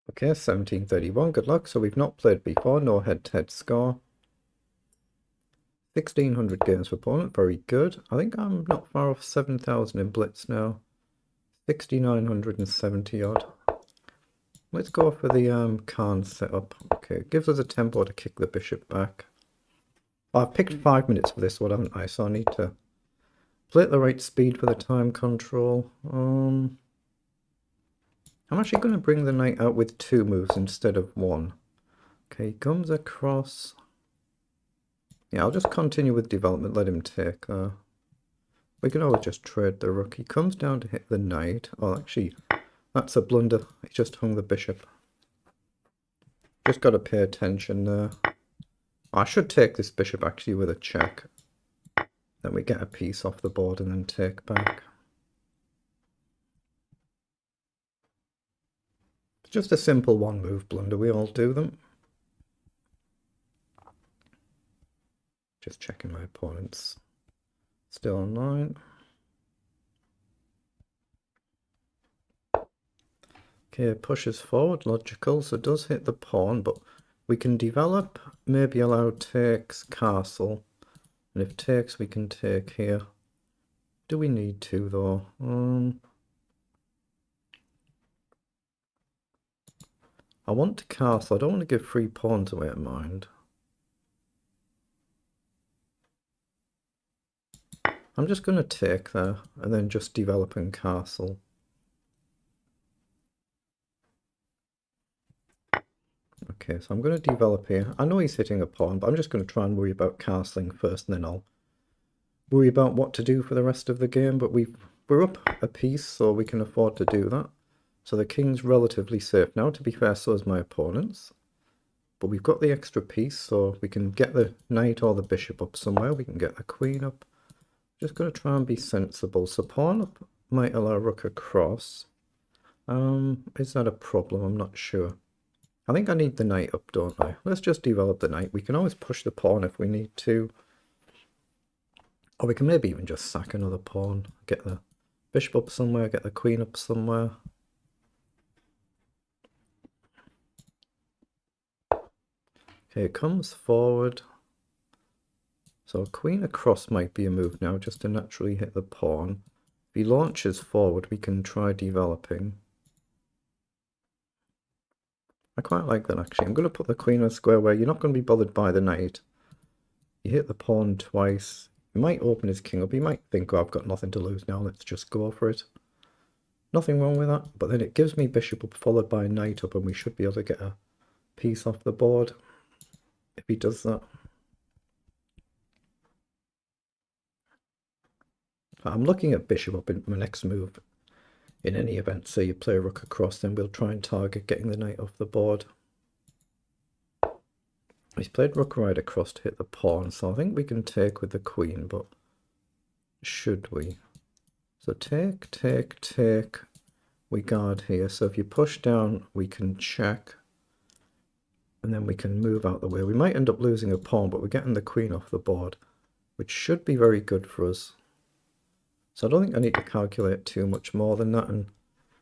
Okay, 1731, good luck. So we've not played before, no head-to-head score. 1600 games for opponent, very good. I think I'm not far off 7,000 in blitz now. 6,970 odd. Let's go for the Khan setup. Okay, it gives us a tempo to kick the bishop back. I've picked 5 minutes for this one, haven't I? So I need to play at the right speed for the time control. I'm actually going to bring the knight out with 2 moves instead of 1. Okay, he comes across. Yeah, I'll just continue with development, let him take. We can always just trade the rook. He comes down to hit the knight. Oh, actually, that's a blunder. He just hung the bishop. Just got to pay attention there. I should take this bishop actually with a check. Then we get a piece off the board and then take back. Just a simple one move blunder, we all do them. Just checking my opponent's still online. Okay, pushes forward, logical, so it does hit the pawn, but we can develop, maybe allow takes, castle, and if takes we can take here. Do we need to though? I want to castle, I don't want to give 3 pawns away at mind. I'm just going to take there, and then just develop and castle. Okay, so I'm going to develop here. I know he's hitting a pawn, but I'm just going to try and worry about castling first, and then I'll worry about what to do for the rest of the game. But we're up a piece, so we can afford to do that. So the king's relatively safe now. To be fair, so is my opponent's. But we've got the extra piece, so we can get the knight or the bishop up somewhere. We can get the queen up. Just going to try and be sensible. So pawn up might allow rook across. Is that a problem? I'm not sure. I think I need the knight up, don't I? Let's just develop the knight. We can always push the pawn if we need to. Or we can maybe even just sack another pawn. Get the bishop up somewhere, get the queen up somewhere. Okay, it comes forward. So queen across might be a move now, just to naturally hit the pawn. If he launches forward, we can try developing. I quite like that actually. I'm going to put the queen in a square where you're not going to be bothered by the knight. You hit the pawn twice. He might open his king up. He might think, oh, I've got nothing to lose now. Let's just go for it. Nothing wrong with that. But then it gives me bishop up followed by knight up, and we should be able to get a piece off the board if he does that. I'm looking at bishop up in my next move. In any event, say you play rook across, then we'll try and target getting the knight off the board. He's played rook right across to hit the pawn, so I think we can take with the queen, but should we? So take, take, take. We guard here, so if you push down, we can check. And then we can move out the way. We might end up losing a pawn, but we're getting the queen off the board, which should be very good for us. So I don't think I need to calculate too much more than that, and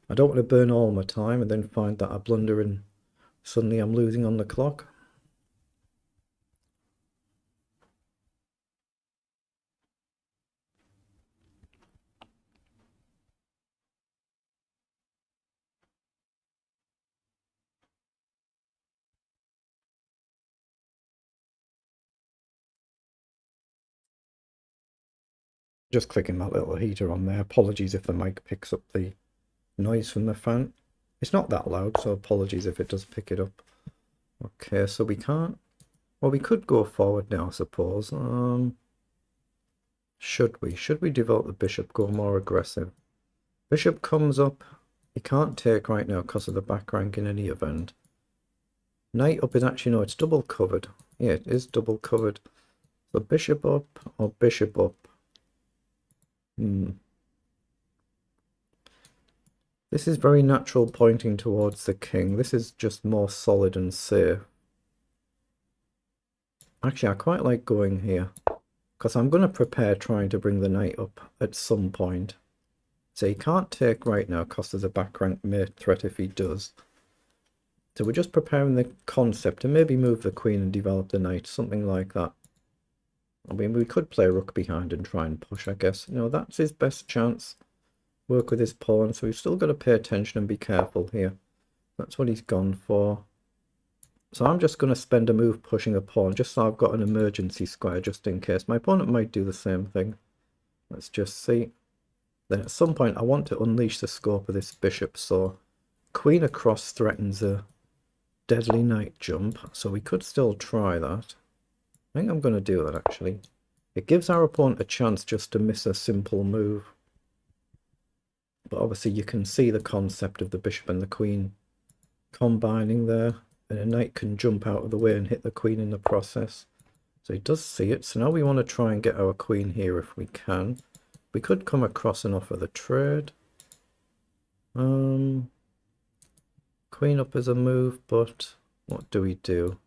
I don't want to burn all my time and then find that I blunder and suddenly I'm losing on the clock. Just clicking that little heater on there. Apologies if the mic picks up the noise from the fan. It's not that loud, so apologies if it does pick it up. Okay, so we can't... Well, we could go forward now, I suppose. Should we? Should we develop the bishop, go more aggressive? Bishop comes up. He can't take right now because of the back rank in any event. Knight up is actually... No, it's double covered. Yeah, it is double covered. So bishop up or bishop up. This is very natural pointing towards the king. This is just more solid and safe. Actually, I quite like going here, because I'm going to prepare trying to bring the knight up at some point. So he can't take right now because there's a back rank mate threat if he does. So we're just preparing the concept to maybe move the queen and develop the knight, something like that. I mean, we could play rook behind and try and push, I guess. You know, that's his best chance. Work with his pawn, so we've still got to pay attention and be careful here. That's what he's gone for. So I'm just going to spend a move pushing a pawn, just so I've got an emergency square, just in case. My opponent might do the same thing. Let's just see. Then at some point I want to unleash the scope of this bishop, so queen across threatens a deadly knight jump, so we could still try that. I think I'm going to do that, actually. It gives our opponent a chance just to miss a simple move. But obviously you can see the concept of the bishop and the queen combining there. And a knight can jump out of the way and hit the queen in the process. So he does see it. So now we want to try and get our queen here if we can. We could come across and offer the trade. Queen up is a move, but what do we do?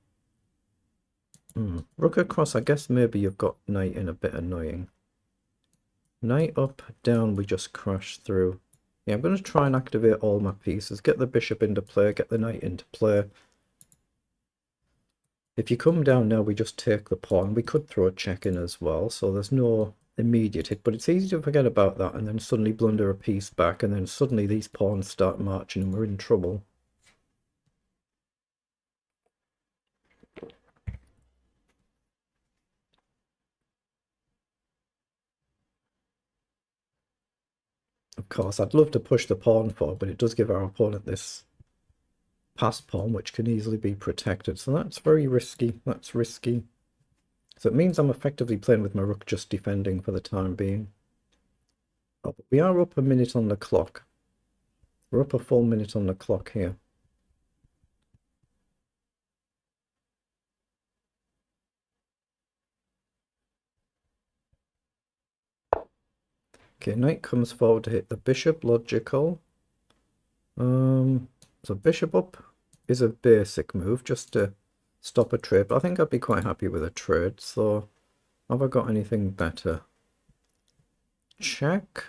Rook across, I guess maybe you've got knight in a bit annoying. Knight up, down, we just crash through. Yeah, I'm going to try and activate all my pieces. Get the bishop into play, get the knight into play. If you come down now, we just take the pawn. We could throw a check in as well, so there's no immediate hit, but it's easy to forget about that and then suddenly blunder a piece back, and then suddenly these pawns start marching and we're in trouble. Of course, I'd love to push the pawn forward, but it does give our opponent this passed pawn, which can easily be protected. So that's very risky. That's risky. So it means I'm effectively playing with my rook just defending for the time being. Oh, but we are up a minute on the clock. We're up a full minute on the clock here. Okay, knight comes forward to hit the bishop, logical. So bishop up is a basic move just to stop a trade, but I think I'd be quite happy with a trade. So have I got anything better? Check.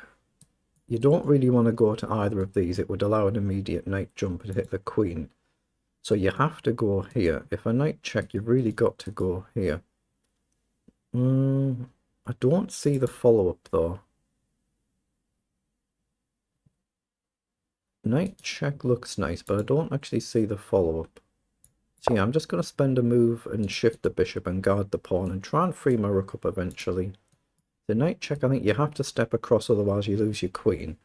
You don't really want to go to either of these. It would allow an immediate knight jump to hit the queen. So you have to go here. If a knight check, you've really got to go here. I don't see the follow-up though. Knight check looks nice, but I don't actually see the follow-up. So yeah, I'm just going to spend a move and shift the bishop and guard the pawn and try and free my rook up eventually. The knight check, I think you have to step across, otherwise you lose your queen.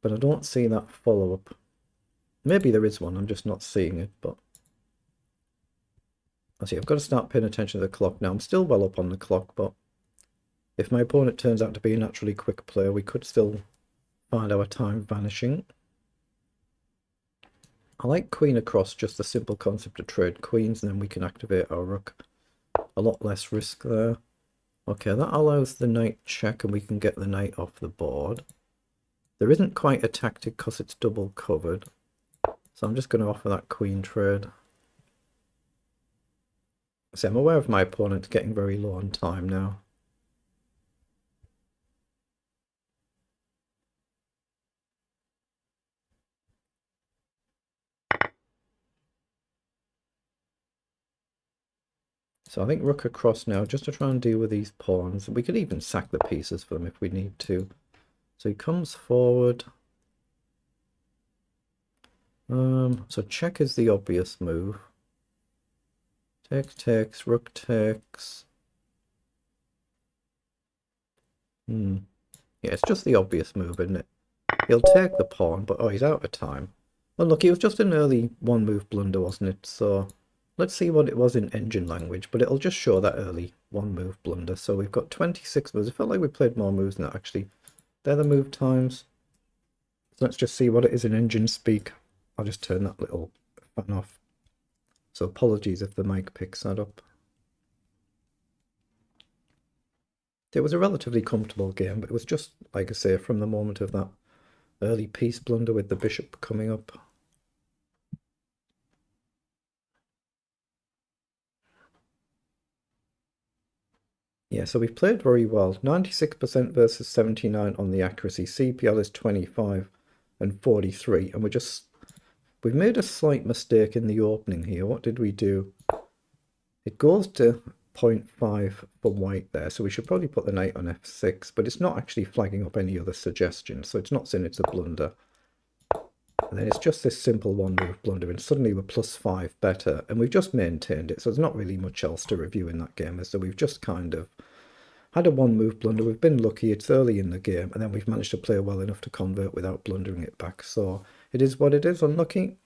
But I don't see that follow-up. Maybe there is one, I'm just not seeing it, but... I see, I've got to start paying attention to the clock now. I'm still well up on the clock, but... if my opponent turns out to be a naturally quick player, we could still find our time vanishing. I like queen across, just the simple concept to trade queens, and then we can activate our rook. A lot less risk there. Okay, that allows the knight check, and we can get the knight off the board. There isn't quite a tactic because it's double covered. So I'm just going to offer that queen trade. So I'm aware of my opponent getting very low on time now. So I think rook across now, just to try and deal with these pawns. We could even sack the pieces for them if we need to. So he comes forward. So check is the obvious move. Takes, rook takes. Yeah, it's just the obvious move, isn't it? He'll take the pawn, but oh, he's out of time. Well, look, it was just an early one-move blunder, wasn't it? So let's see what it was in engine language, but it'll just show that early one-move blunder. So we've got 26 moves. It felt like we played more moves than that, actually. They're the move times. So let's just see what it is in engine speak. I'll just turn that little fan off. So apologies if the mic picks that up. It was a relatively comfortable game, but it was just, like I say, from the moment of that early piece blunder with the bishop coming up. Yeah, so we've played very well. 96% versus 79 on the accuracy. CPL is 25 and 43, and we're just We've made a slight mistake in the opening here. What did we do? It goes to 0.5 for white there, so we should probably put the knight on f6, but it's not actually flagging up any other suggestions, so it's not saying it's a blunder. And then it's just this simple one move blunder, and suddenly we're +5 better, and we've just maintained it, so there's not really much else to review in that game. So we've just kind of had a one move blunder. We've been lucky, it's early in the game, and then we've managed to play well enough to convert without blundering it back. So it is what it is, unlucky.